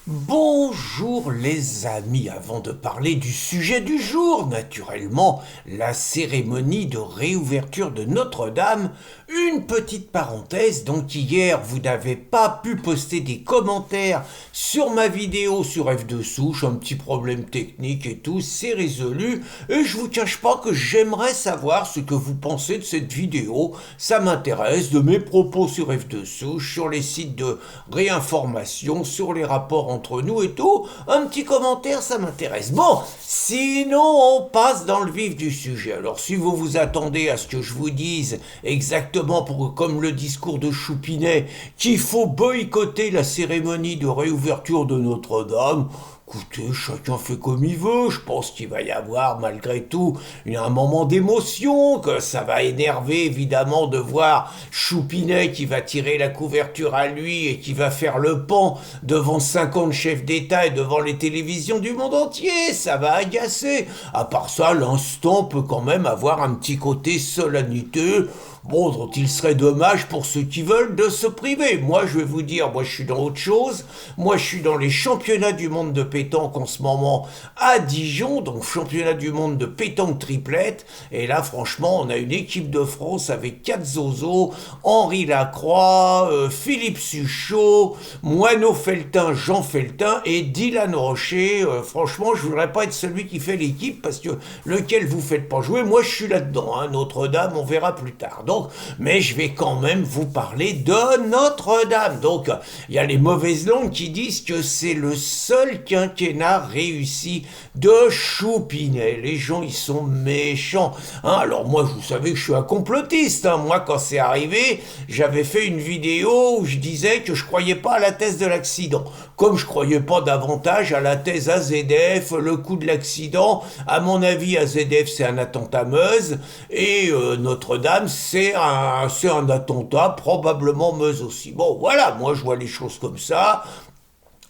Bonjour les amis, avant de parler du sujet du jour, naturellement, la cérémonie de réouverture de Notre-Dame, une petite parenthèse, donc hier vous n'avez pas pu poster des commentaires sur ma vidéo sur F2 Souche, un petit problème technique et tout, c'est résolu, et je vous cache pas que j'aimerais savoir ce que vous pensez de cette vidéo, ça m'intéresse, de mes propos sur F2 Souche, sur les sites de réinformation, sur les rapports entre nous et tout, un petit commentaire, ça m'intéresse. Bon, sinon on passe dans le vif du sujet. Alors si vous vous attendez à ce que je vous dise exactement comme le discours de Choupinet, qu'il faut boycotter la cérémonie de réouverture de Notre-Dame, écoutez, chacun fait comme il veut. Je pense qu'il va y avoir malgré tout un moment d'émotion, que ça va énerver évidemment de voir Choupinet qui va tirer la couverture à lui et qui va faire le pan devant 50 chefs d'État et devant les télévisions du monde entier. Ça va agacer. À part ça, l'instant peut quand même avoir un petit côté solennité. Bon, dont il serait dommage pour ceux qui veulent de se priver. Moi, je vais vous dire, moi je suis dans autre chose. Moi, je suis dans les championnats du monde de pétanque en ce moment à Dijon, donc championnat du monde de pétanque triplette. Et là, franchement, on a une équipe de France avec 4 zozos, Henri Lacroix, Philippe Suchot, Moineau Feltin, Jean Feltin et Dylan Rocher. Franchement, je voudrais pas être celui qui fait l'équipe parce que lequel vous faites pas jouer, moi je suis là-dedans. Hein. Notre-Dame, on verra plus tard. Donc, mais je vais quand même vous parler de Notre-Dame. Donc, il y a les mauvaises langues qui disent que c'est le seul quinquennat réussi de Choupinet. Les gens, ils sont méchants. Hein, alors moi, vous savez que je suis un complotiste. Hein. Moi, quand c'est arrivé, j'avais fait une vidéo où je disais que je croyais pas à la thèse de l'accident. Comme je croyais pas davantage à la thèse AZF, le coup de l'accident. À mon avis, AZF, c'est un attentat Meuse. Et Notre-Dame, c'est un attentat, probablement Meuse aussi. Bon, voilà, moi je vois les choses comme ça.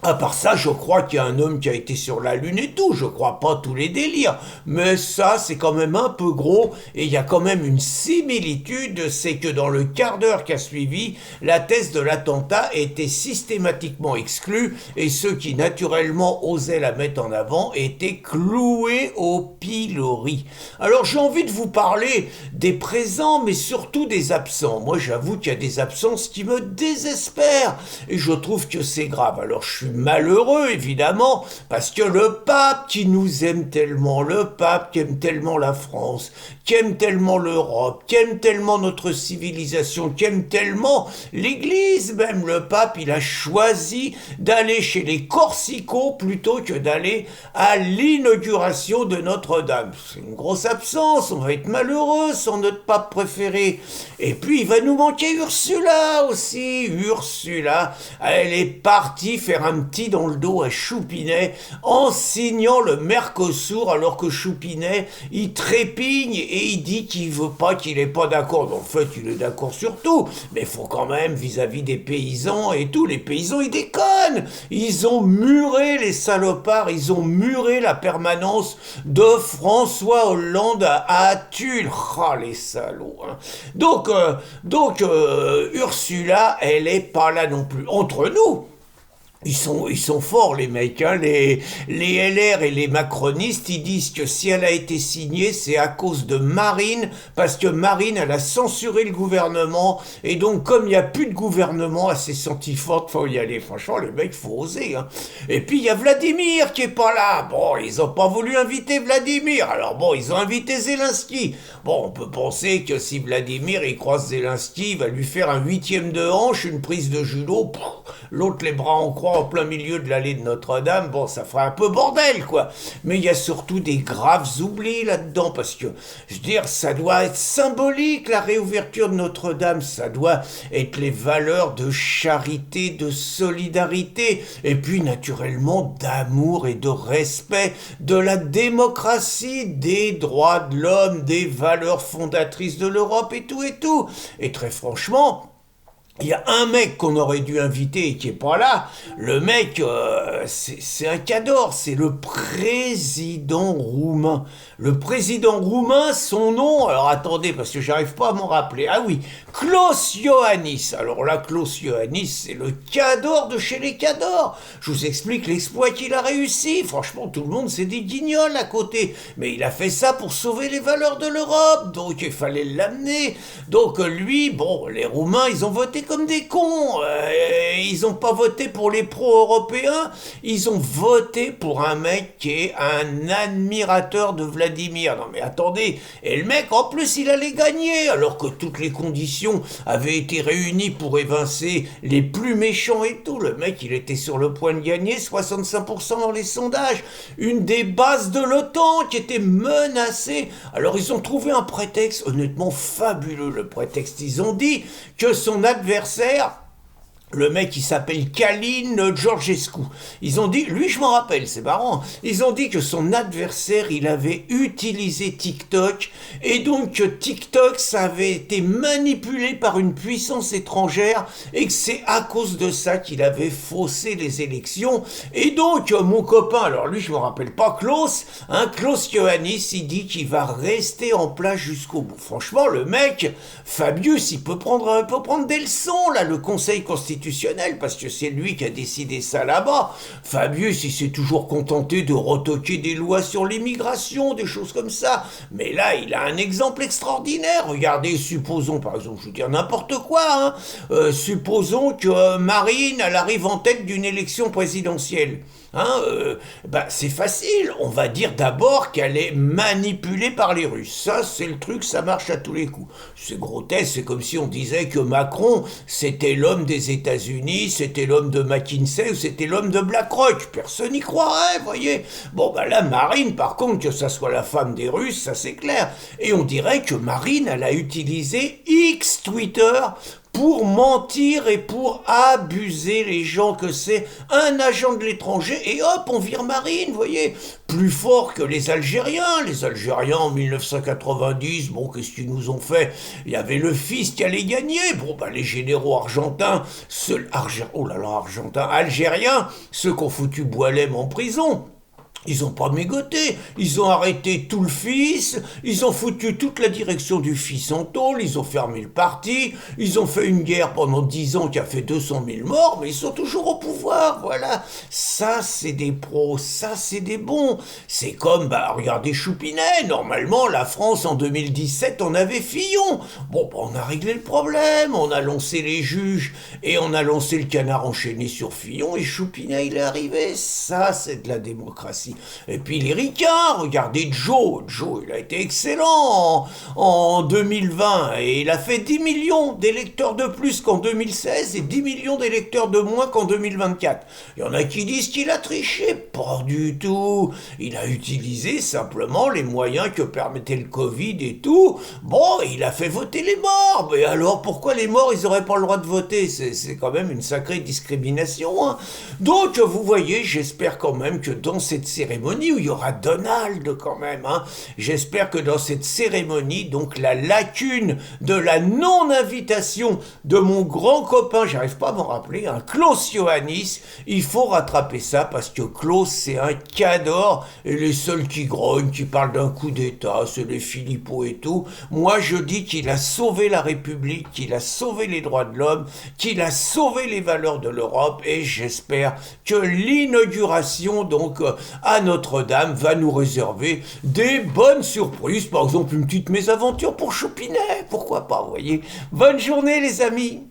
À part ça, je crois qu'il y a un homme qui a été sur la Lune et tout, je crois pas tous les délires. Mais ça, c'est quand même un peu gros, et il y a quand même une similitude, c'est que dans le quart d'heure qui a suivi, la thèse de l'attentat était systématiquement exclue, et ceux qui naturellement osaient la mettre en avant étaient cloués au pilori. Alors j'ai envie de vous parler des présents, mais surtout des absents. Moi j'avoue qu'il y a des absences qui me désespèrent, et je trouve que c'est grave. Alors je suis malheureux, évidemment, parce que le pape qui nous aime tellement, le pape qui aime tellement la France, qui aime tellement l'Europe, qui aime tellement notre civilisation, qui aime tellement l'Église même, le pape, il a choisi d'aller chez les Corsicaux plutôt que d'aller à l'inauguration de Notre-Dame. C'est une grosse absence, on va être malheureux sans notre pape préféré. Et puis il va nous manquer Ursula aussi. Ursula, elle est partie faire un petit dans le dos à Choupinet en signant le Mercosur, alors que Choupinet, il trépigne et il dit qu'il veut pas, qu'il est pas d'accord. En fait, il est d'accord sur tout, mais il faut quand même, vis-à-vis des paysans et tout, les paysans, ils déconnent. Ils ont muré, les salopards, ils ont muré la permanence de François Hollande à Tulle. Ah, les salauds. Hein. Donc, Ursula, elle est pas là non plus. Entre nous, ils sont forts les mecs, hein. Les LR et les macronistes, ils disent que si elle a été signée, c'est à cause de Marine, parce que Marine, elle a censuré le gouvernement, et donc comme il n'y a plus de gouvernement, elle s'est sentie forte, faut y aller. Franchement, les mecs, faut oser. Hein. Et puis il y a Vladimir qui est pas là. Bon, ils ont pas voulu inviter Vladimir, alors bon, ils ont invité Zelensky. Bon, on peut penser que si Vladimir, il croise Zelensky, il va lui faire un 8e de hanche, une prise de judo, l'autre les bras en croix en plein milieu de l'allée de Notre-Dame, bon, ça fera un peu bordel, quoi. Mais il y a surtout des graves oublis là-dedans, parce que, je veux dire, ça doit être symbolique, la réouverture de Notre-Dame, ça doit être les valeurs de charité, de solidarité, et puis, naturellement, d'amour et de respect, de la démocratie, des droits de l'homme, des valeurs fondatrices de l'Europe, et tout, et tout. Et très franchement, Il y a un mec qu'on aurait dû inviter et qui est pas là. Le mec, c'est un cador, c'est le président roumain. Le président roumain, son nom, alors attendez, parce que j'arrive pas à m'en rappeler. Ah oui, Klaus Iohannis. Alors là, Klaus Iohannis, c'est le cador de chez les cadors. Je vous explique l'exploit qu'il a réussi. Franchement, tout le monde c'est des guignols à côté. Mais il a fait ça pour sauver les valeurs de l'Europe, donc il fallait l'amener. Donc lui, bon, les Roumains, ils ont voté comme des cons. Ils n'ont pas voté pour les pro-européens, ils ont voté pour un mec qui est un admirateur de Vladimir. Non mais attendez, et le mec en plus il allait gagner, alors que toutes les conditions avaient été réunies pour évincer les plus méchants et tout. Le mec il était sur le point de gagner 65% dans les sondages. Une des bases de l'OTAN qui était menacée. Alors ils ont trouvé un prétexte honnêtement fabuleux. Le prétexte, ils ont dit que son adversaire, le mec il s'appelle Kalin Georgescu. Ils ont dit, lui je m'en rappelle, c'est marrant, ils ont dit que son adversaire il avait utilisé TikTok et donc que TikTok ça avait été manipulé par une puissance étrangère et que c'est à cause de ça qu'il avait faussé les élections. Et donc mon copain, alors lui je me rappelle pas, Klaus Iohannis, il dit qu'il va rester en place jusqu'au bout. Franchement le mec, Fabius, il peut prendre des leçons là, le Conseil constitutionnel, parce que c'est lui qui a décidé ça là-bas. Fabius, il s'est toujours contenté de retoquer des lois sur l'immigration, des choses comme ça. Mais là, il a un exemple extraordinaire. Regardez, supposons, par exemple, je veux dire n'importe quoi, hein, supposons que Marine, elle arrive en tête d'une élection présidentielle. Hein, c'est facile, on va dire d'abord qu'elle est manipulée par les Russes. Ça, c'est le truc, ça marche à tous les coups. C'est grotesque, c'est comme si on disait que Macron, c'était l'homme des États-Unis, c'était l'homme de McKinsey ou c'était l'homme de BlackRock. Personne n'y croirait, voyez. Bon, là, Marine, par contre, que ça soit la femme des Russes, ça c'est clair. Et on dirait que Marine, elle a utilisé X Twitter pour mentir et pour abuser les gens, que c'est un agent de l'étranger, et hop, on vire Marine, vous voyez, plus fort que les Algériens. Les Algériens, en 1990, bon, qu'est-ce qu'ils nous ont fait? Il y avait le fils qui allait gagner, bon, les généraux argentins, algériens, ceux qui ont foutu Boualem en prison, ils ont pas mégoté, ils ont arrêté tout le fils, ils ont foutu toute la direction du fils en tôle, ils ont fermé le parti, ils ont fait une guerre pendant 10 ans qui a fait 200 000 morts, mais ils sont toujours au pouvoir, voilà. Ça, c'est des pros, ça, c'est des bons. C'est comme, regardez Choupinet, normalement, la France, en 2017, on avait Fillon. Bon, on a réglé le problème, on a lancé les juges, et on a lancé le canard enchaîné sur Fillon, et Choupinet, il est arrivé. Ça, c'est de la démocratie. Et puis les ricains, regardez Joe, il a été excellent en 2020 et il a fait 10 millions d'électeurs de plus qu'en 2016 et 10 millions d'électeurs de moins qu'en 2024. Il y en a qui disent qu'il a triché, pas du tout. Il a utilisé simplement les moyens que permettait le Covid et tout. Bon, il a fait voter les morts, mais alors pourquoi les morts ils n'auraient pas le droit de voter? C'est quand même une sacrée discrimination, hein. Donc vous voyez, j'espère quand même que dans cette cérémonie où il y aura Donald quand même, hein. J'espère que dans cette cérémonie, donc la lacune de la non-invitation de mon grand copain, j'arrive pas à m'en rappeler, Klaus Iohannis, il faut rattraper ça parce que Klaus c'est un cador et les seuls qui grognent, qui parlent d'un coup d'état, c'est les Philippot et tout. Moi je dis qu'il a sauvé la République, qu'il a sauvé les droits de l'homme, qu'il a sauvé les valeurs de l'Europe et j'espère que l'inauguration donc à Notre-Dame va nous réserver des bonnes surprises, par exemple une petite mésaventure pour Choupinet, pourquoi pas, vous voyez. Bonne journée les amis.